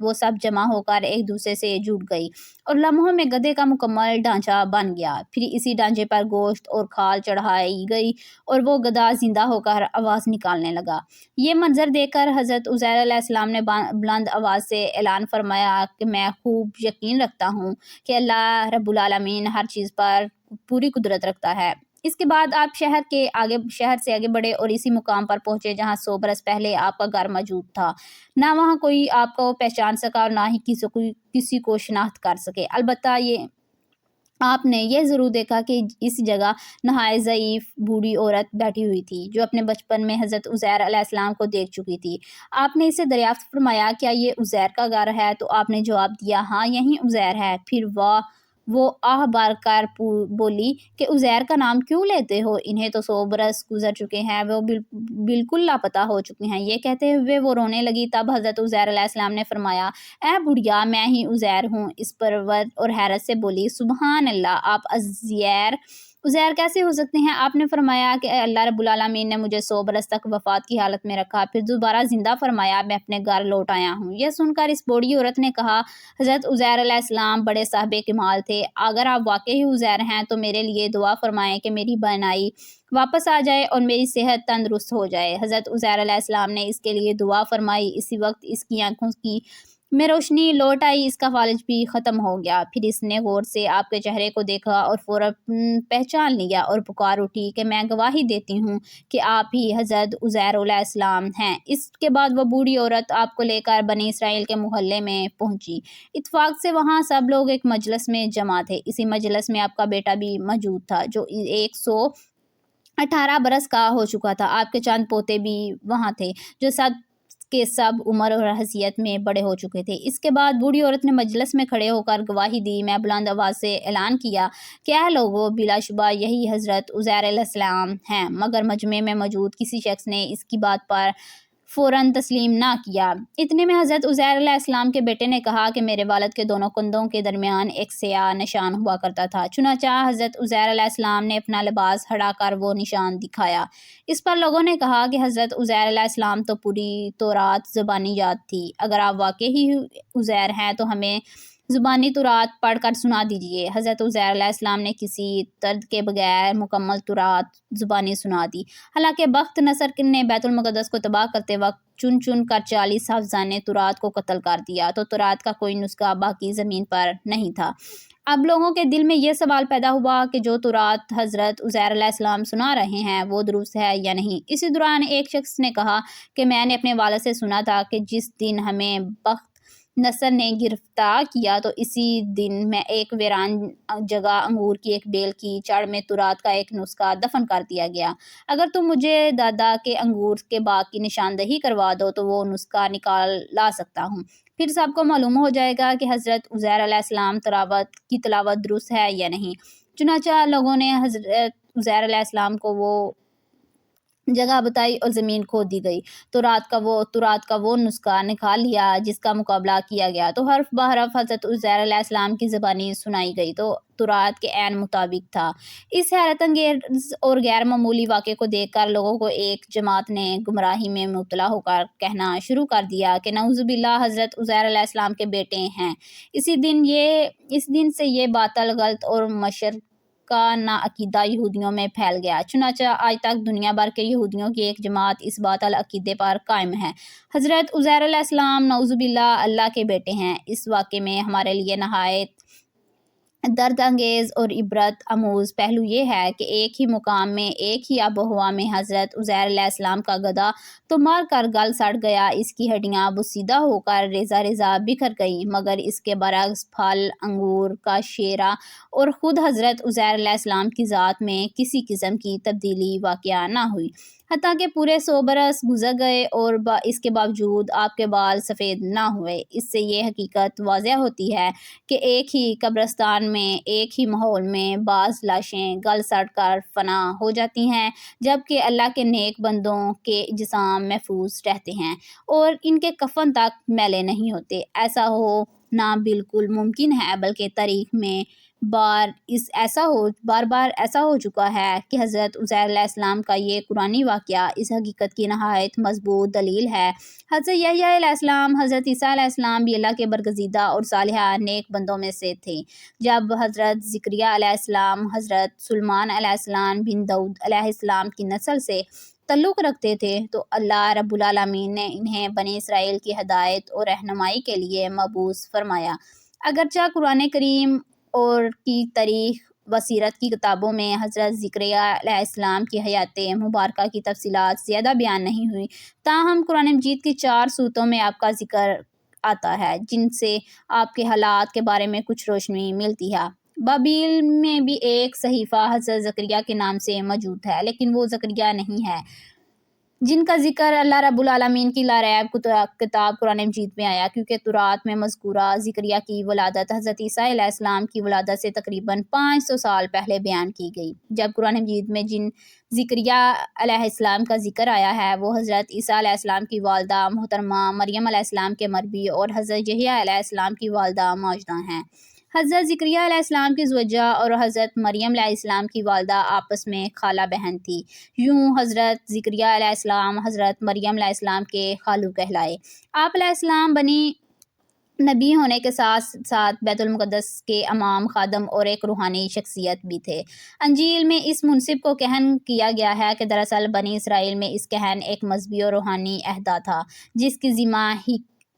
وہ سب جمع ہو کر ایک دوسرے سے جڑ گئی اور لمحوں میں گدھے کا مکمل ڈھانچہ بن گیا۔ پھر اسی ڈھانچے پر گوشت اور کھال چڑھائی گئی اور وہ گدھا زندہ ہو کر آواز نکالنے لگا۔ یہ منظر دیکھ کر حضرت عزیر علیہ السلام نے بلند آواز سے اعلان فرمایا کہ میں خوب یقین رکھتا ہوں کہ اللہ رب العالمین ہر چیز پر پوری قدرت رکھتا ہے۔ اس کے بعد آپ شہر سے آگے بڑھے اور اسی مقام پر پہنچے جہاں 100 برس پہلے آپ کا گھر موجود تھا۔ نہ وہاں کوئی آپ کو پہچان سکا اور نہ ہی کسی کو شناخت کر سکے۔ البتہ آپ نے یہ ضرور دیکھا کہ اس جگہ نہایت ضعیف بوڑھی عورت بیٹھی ہوئی تھی جو اپنے بچپن میں حضرت عزیر علیہ السلام کو دیکھ چکی تھی۔ آپ نے اسے دریافت فرمایا کیا یہ عزیر کا گھر ہے؟ تو آپ نے جواب دیا ہاں یہی عزیر ہے۔ پھر وہ آہ بھر کر بولی کہ عزیر کا نام کیوں لیتے ہو؟ انہیں تو 100 برس گزر چکے ہیں، وہ بالکل لاپتہ ہو چکے ہیں۔ یہ کہتے ہوئے وہ رونے لگی۔ تب حضرت عزیر علیہ السلام نے فرمایا اے بڑھیا میں ہی عزیر ہوں۔ اس پر اور حیرت سے بولی سبحان اللہ، آپ عزیر کیسے ہو سکتے ہیں؟ آپ نے فرمایا کہ اللہ رب العالمین نے مجھے 100 برس تک وفات کی حالت میں رکھا، پھر دوبارہ زندہ فرمایا، میں اپنے گھر لوٹ آیا ہوں۔ یہ سن کر اس بوڑھی عورت نے کہا حضرت عزیر علیہ السلام بڑے صاحب کمال تھے، اگر آپ واقعی عزیر ہیں تو میرے لیے دعا فرمائیں کہ میری بینائی واپس آ جائے اور میری صحت تندرست ہو جائے۔ حضرت عزیر علیہ السلام نے اس کے لیے دعا فرمائی۔ اسی وقت اس کی آنکھوں میں روشنی لوٹ آئی، اس کا فالج بھی ختم ہو گیا۔ پھر اس نے غور سے آپ کے چہرے کو دیکھا اور فوراً پہچان لیا اور پکار اٹھی کہ میں گواہی دیتی ہوں کہ آپ ہی حضرت عزیر علیہ السلام ہیں۔ اس کے بعد وہ بوڑھی عورت آپ کو لے کر بنی اسرائیل کے محلے میں پہنچی۔ اتفاق سے وہاں سب لوگ ایک مجلس میں جمع تھے۔ اسی مجلس میں آپ کا بیٹا بھی موجود تھا جو 118 برس کا ہو چکا تھا۔ آپ کے چند پوتے بھی وہاں تھے جو سب کے سب عمر اور حیثیت میں بڑے ہو چکے تھے۔ اس کے بعد بوڑھی عورت نے مجلس میں کھڑے ہو کر گواہی دی۔ میں بلند آواز سے اعلان کیا کہ اے لوگو، بلا شبہ یہی حضرت عزیر علیہ السلام ہیں۔ مگر مجمع میں موجود کسی شخص نے اس کی بات پر فوراً تسلیم نہ کیا۔ اتنے میں حضرت عزیر علیہ السلام کے بیٹے نے کہا کہ میرے والد کے دونوں کندھوں کے درمیان ایک سیاہ نشان ہوا کرتا تھا۔ چنانچہ حضرت عزیر علیہ السلام نے اپنا لباس ہٹا کر وہ نشان دکھایا۔ اس پر لوگوں نے کہا کہ حضرت عزیر علیہ السلام تو پوری تورات زبانی یاد تھی، اگر آپ واقعی عزیر ہیں تو ہمیں زبانی تورات پڑھ کر سنا دیجیے۔ حضرت عزیر علیہ السلام نے کسی ترد کے بغیر مکمل تورات زبانی سنا دی۔ حالانکہ بخت نصر نے بیت المقدس کو تباہ کرتے وقت چن چن کر 40 حافظان تورات کو قتل کر دیا تو تورات کا کوئی نسخہ باقی زمین پر نہیں تھا۔ اب لوگوں کے دل میں یہ سوال پیدا ہوا کہ جو تورات حضرت عزیر علیہ السلام سنا رہے ہیں وہ درست ہے یا نہیں۔ اسی دوران ایک شخص نے کہا کہ میں نے اپنے والد سے سنا تھا کہ جس دن ہمیں بخت نصر نے گرفتار کیا تو اسی دن میں ایک ویران جگہ انگور کی ایک بیل کی جڑ میں تورات کا ایک نسخہ دفن کر دیا گیا۔ اگر تم مجھے دادا کے انگور کے باغ کی نشاندہی کروا دو تو وہ نسخہ لا سکتا ہوں، پھر سب کو معلوم ہو جائے گا کہ حضرت عزیر علیہ السلام کی تلاوت درست ہے یا نہیں۔ چنانچہ لوگوں نے حضرت عزیر علیہ السلام کو وہ جگہ بتائی اور زمین کھود دی گئی۔ تورات کا وہ نسخہ نکال لیا جس کا مقابلہ کیا گیا تو حرف بحرف حضرت عزیر علیہ السلام کی زبانی سنائی گئی تو تورات کے عین مطابق تھا۔ اس حیرت انگیز اور غیر معمولی واقعے کو دیکھ کر لوگوں کو ایک جماعت نے گمراہی میں مبتلا ہو کر کہنا شروع کر دیا کہ نعوذ باللہ حضرت عزیر علیہ السلام کے بیٹے ہیں۔ اس دن سے یہ باطل، غلط اور مشرکہ عقیدہ یہودیوں میں پھیل گیا۔ چنانچہ آج تک دنیا بھر کے یہودیوں کی ایک جماعت اس باطل عقیدے پر قائم ہے۔ حضرت عزیر علیہ السلام نعوذ باللہ اللہ کے بیٹے ہیں۔ اس واقعے میں ہمارے لیے نہایت درد انگیز اور عبرت آموز پہلو یہ ہے کہ ایک ہی مقام میں، ایک ہی آب و ہوا میں حضرت عزیر علیہ السلام کا گدھا تو مر کر گل سڑ گیا، اس کی ہڈیاں بوسیدہ ہو کر ریزہ ریزہ بکھر گئیں، مگر اس کے برعکس پھل، انگور کا شیرہ اور خود حضرت عزیر علیہ السلام کی ذات میں کسی قسم کی تبدیلی واقع نہ ہوئی، حتیٰ کہ پورے 100 برس گزر گئے اور اس کے باوجود آپ کے بال سفید نہ ہوئے۔ اس سے یہ حقیقت واضح ہوتی ہے کہ ایک ہی قبرستان میں، ایک ہی ماحول میں بعض لاشیں گل سڑ کر فنا ہو جاتی ہیں جبکہ اللہ کے نیک بندوں کے جسام محفوظ رہتے ہیں اور ان کے کفن تک میلے نہیں ہوتے۔ ایسا ہونا بالکل ممکن ہے، بلکہ تاریخ میں بار بار ایسا ہو چکا ہے کہ حضرت عزیر علیہ السلام کا یہ قرآنی واقعہ اس حقیقت کی نہایت مضبوط دلیل ہے۔ حضرت یحییٰ علیہ السلام، حضرت عیسیٰ علیہ السلام بھی اللہ کے برگزیدہ اور صالحہ نیک بندوں میں سے تھے۔ جب حضرت زکریا علیہ السلام حضرت سلیمان علیہ السلام بن داؤد علیہ السلام کی نسل سے تعلق رکھتے تھے تو اللہ رب العالمین نے انہیں بنی اسرائیل کی ہدایت اور رہنمائی کے لیے مبعوث فرمایا۔ اگرچہ قرآن کریم اور کی تاریخ و سیرت کی کتابوں میں حضرت زکریا علیہ السلام کی حیات مبارکہ کی تفصیلات زیادہ بیان نہیں ہوئی، تاہم قرآن مجید کی 4 سورتوں میں آپ کا ذکر آتا ہے جن سے آپ کے حالات کے بارے میں کچھ روشنی ملتی ہے۔ بابل میں بھی ایک صحیفہ حضرت زکریا کے نام سے موجود ہے، لیکن وہ زکریا نہیں ہے جن کا ذکر اللہ رب العالمین کی لاریب کتاب قرآن مجید میں آیا، کیونکہ تورات میں مذکورہ زکریا کی ولادت حضرت عیسیٰ علیہ السلام کی ولادت سے تقریباً 500 سال پہلے بیان کی گئی۔ جب قرآن مجید میں جن زکریا علیہ السلام کا ذکر آیا ہے وہ حضرت عیسیٰ علیہ السلام کی والدہ محترمہ مریم علیہ السلام کے مربی اور حضرت یحییٰ علیہ السلام کی والدہ ماجدہ ہیں۔ حضرت زکریا علیہ السلام کی زوجہ اور حضرت مریم علیہ السلام کی والدہ آپس میں خالہ بہن تھی۔ یوں حضرت زکریا علیہ السلام حضرت مریم علیہ السلام کے خالو کہلائے۔ آپ علیہ السلام بنی نبی ہونے کے ساتھ ساتھ بیت المقدس کے امام، خادم اور ایک روحانی شخصیت بھی تھے۔ انجیل میں اس منصب کو کہن کیا گیا ہے کہ دراصل بنی اسرائیل میں اس کہن ایک مذہبی اور روحانی عہدہ تھا جس کی ذمہ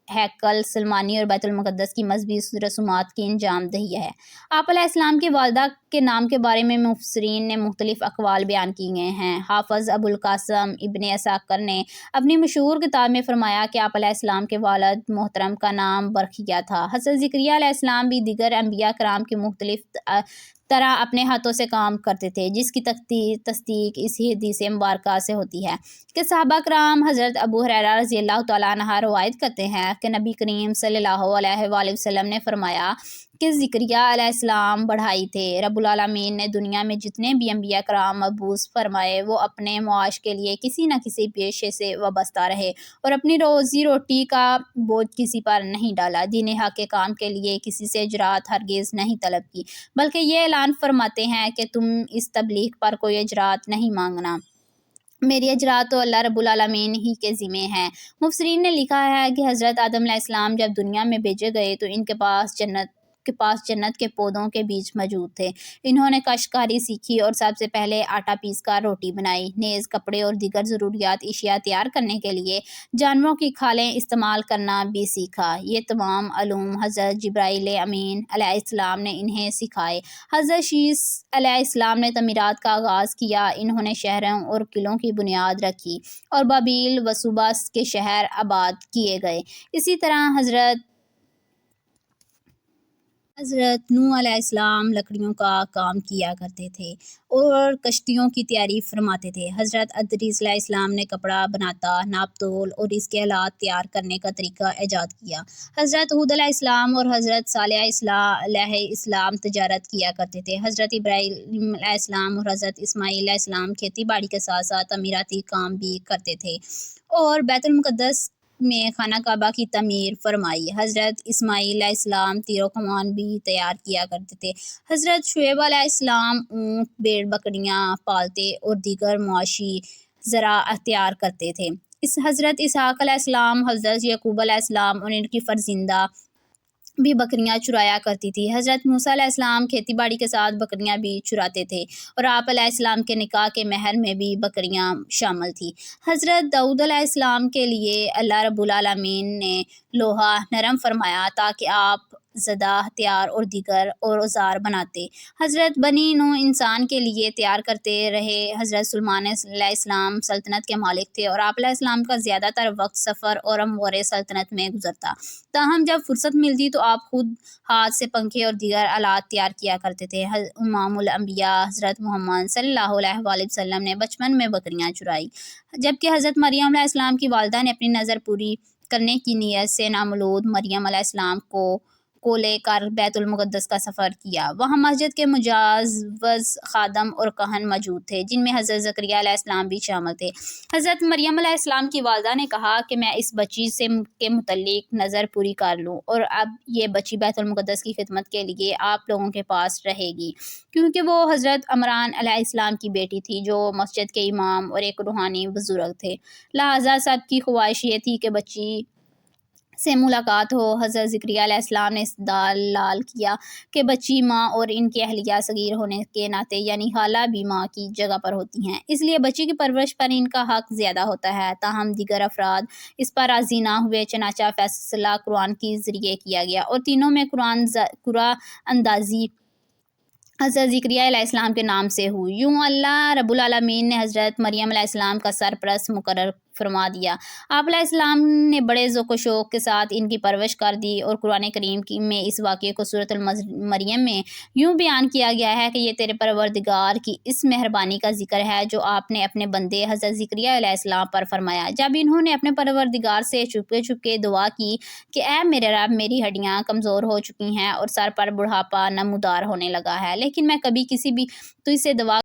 ہیکل سلیمانی اور بیت المقدس کی مذہبی رسومات کی انجام دہی ہے۔ آپ علیہ السلام کی والدہ کے نام کے بارے میں مفسرین نے مختلف اقوال بیان کیے گئے ہیں۔ حافظ ابو القاسم ابن اسحاق نے اپنی مشہور کتاب میں فرمایا کہ آپ علیہ السلام کے والد محترم کا نام برخیہ تھا۔ حضرت زکریا علیہ السلام بھی دیگر انبیاء کرام کی مختلف طرح اپنے ہاتھوں سے کام کرتے تھے، جس کی تصدیق اس حدیث مبارکہ سے ہوتی ہے کہ صحابہ کرام حضرت ابو ہریرہ رضی اللہ تعالیٰ عنہ روایت کرتے ہیں کہ نبی کریم صلی اللہ علیہ وآلہ وسلم نے فرمایا کہ زکریا علیہ السلام بڑھائی تھے۔ رب العالمین نے دنیا میں جتنے بھی انبیاء کرام مبعوث فرمائے وہ اپنے معاش کے لیے کسی نہ کسی پیشے سے وابستہ رہے اور اپنی روزی روٹی کا بوجھ کسی پر نہیں ڈالا۔ دین حق کے کام کے لیے کسی سے اجرات ہرگز نہیں طلب کی، بلکہ یہ اعلان فرماتے ہیں کہ تم اس تبلیغ پر کوئی اجرات نہیں مانگنا، میری اجرات تو اللہ رب العالمین ہی کے ذمہ ہیں۔ مفسرین نے لکھا ہے کہ حضرت آدم علیہ السلام جب دنیا میں بھیجے گئے تو ان کے پاس جنت کے پودوں کے بیج موجود تھے۔ انہوں نے کاشتکاری سیکھی اور سب سے پہلے آٹا پیس کر روٹی بنائی، نیز کپڑے اور دیگر ضروریات اشیاء تیار کرنے کے لیے جانوروں کی کھالیں استعمال کرنا بھی سیکھا۔ یہ تمام علوم حضرت جبرائیل امین علیہ السلام نے انہیں سکھائے۔ حضرت شیس علیہ السلام نے تعمیرات کا آغاز کیا، انہوں نے شہروں اور قلعوں کی بنیاد رکھی اور بابل و صوبہ کے شہر آباد کیے گئے۔ اسی طرح حضرت نوح علیہ السلام لکڑیوں کا کام کیا کرتے تھے اور کشتیوں کی تیاری فرماتے تھے۔ حضرت ادریس علیہ السلام نے کپڑا بناتا، ناپ تول اور اس کے آلات تیار کرنے کا طریقہ ایجاد کیا۔ حضرت ہود علیہ السلام اور حضرت صالح علیہ السلام تجارت کیا کرتے تھے۔ حضرت ابراہیم علیہ السلام اور حضرت اسماعیل علیہ السلام کھیتی باڑی کے ساتھ ساتھ تعمیراتی کام بھی کرتے تھے اور بیت المقدس میں خانہ کعبہ کی تعمیر فرمائی۔ حضرت اسماعیل علیہ السلام تیر و کمان بھی تیار کیا کرتے تھے۔ حضرت شعیب علیہ السلام اونٹ، بھیڑ بکریاں پالتے اور دیگر معاشی زراعت اختیار کرتے تھے۔ حضرت اسحاق علیہ السلام، حضرت یعقوب علیہ السلام اور ان کی فرزندہ بھی بکریاں چرایا کرتی تھی۔ حضرت موسیٰ علیہ السلام کھیتی باڑی کے ساتھ بکریاں بھی چراتے تھے اور آپ علیہ السلام کے نکاح کے مہر میں بھی بکریاں شامل تھیں۔ حضرت داؤد علیہ السلام کے لیے اللہ رب العالمین نے لوہا نرم فرمایا تاکہ آپ زدہ ہتھیار اور دیگر اوزار بناتے۔ حضرت بنی نوح انسان کے لیے تیار کرتے رہے۔ حضرت سلیمان علیہ السلام سلطنت کے مالک تھے اور آپ علیہ السلام کا زیادہ تر وقت سفر اور امور سلطنت میں گزرتا، تاہم جب فرصت ملتی تو آپ خود ہاتھ سے پنکھے اور دیگر آلات تیار کیا کرتے تھے۔ امام الانبیاء حضرت محمد صلی اللہ علیہ وآلہ وسلم نے بچپن میں بکریاں چرائی، جبکہ حضرت مریم علیہ السلام کی والدہ نے اپنی نظر پوری کرنے کی نیت سے نامولود مریم علیہ السلام کو کو لے کر بیت المقدس کا سفر کیا۔ وہاں مسجد کے مجوز خادم اور کہن موجود تھے، جن میں حضرت زکریا علیہ السلام بھی شامل تھے۔ حضرت مریم علیہ السلام کی والدہ نے کہا کہ میں اس بچی کے متعلق نظر پوری کر لوں، اور اب یہ بچی بیت المقدس کی خدمت کے لیے آپ لوگوں کے پاس رہے گی، کیونکہ وہ حضرت عمران علیہ السلام کی بیٹی تھی، جو مسجد کے امام اور ایک روحانی بزرگ تھے۔ لہٰذا سب کی خواہش یہ تھی کہ بچی سے ملاقات ہو۔ حضرت زکریا علیہ السلام نے استدلال کیا کہ بچی ماں اور ان کی اہلیہ صغیر ہونے کے ناطے یعنی خالہ بھی ماں کی جگہ پر ہوتی ہیں، اس لیے بچی کی پرورش پر ان کا حق زیادہ ہوتا ہے۔ تاہم دیگر افراد اس پر راضی نہ ہوئے، چنانچہ فیصلہ قرآن کے ذریعے کیا گیا اور تینوں میں قرعہ اندازی حضرت زکریا علیہ السلام کے نام سے ہوئی۔ یوں اللہ رب العالمین نے حضرت مریم علیہ السلام کا سرپرست مقرر فرما دیا۔ آپ علیہ السلام نے بڑے ذوق و شوق کے ساتھ ان کی پرورش کر دی، اور قرآن کریم میں اس واقعے کو سورۃ مریم میں یوں بیان کیا گیا ہے کہ یہ تیرے پروردگار کی اس مہربانی کا ذکر ہے جو آپ نے اپنے بندے حضرت زکریا علیہ السلام پر فرمایا، جب انہوں نے اپنے پروردگار سے چپکے چپکے دعا کی کہ اے میرے رب، میری ہڈیاں کمزور ہو چکی ہیں اور سر پر بڑھاپا نمودار ہونے لگا ہے، لیکن میں کبھی کسی بھی تجھ سے دعا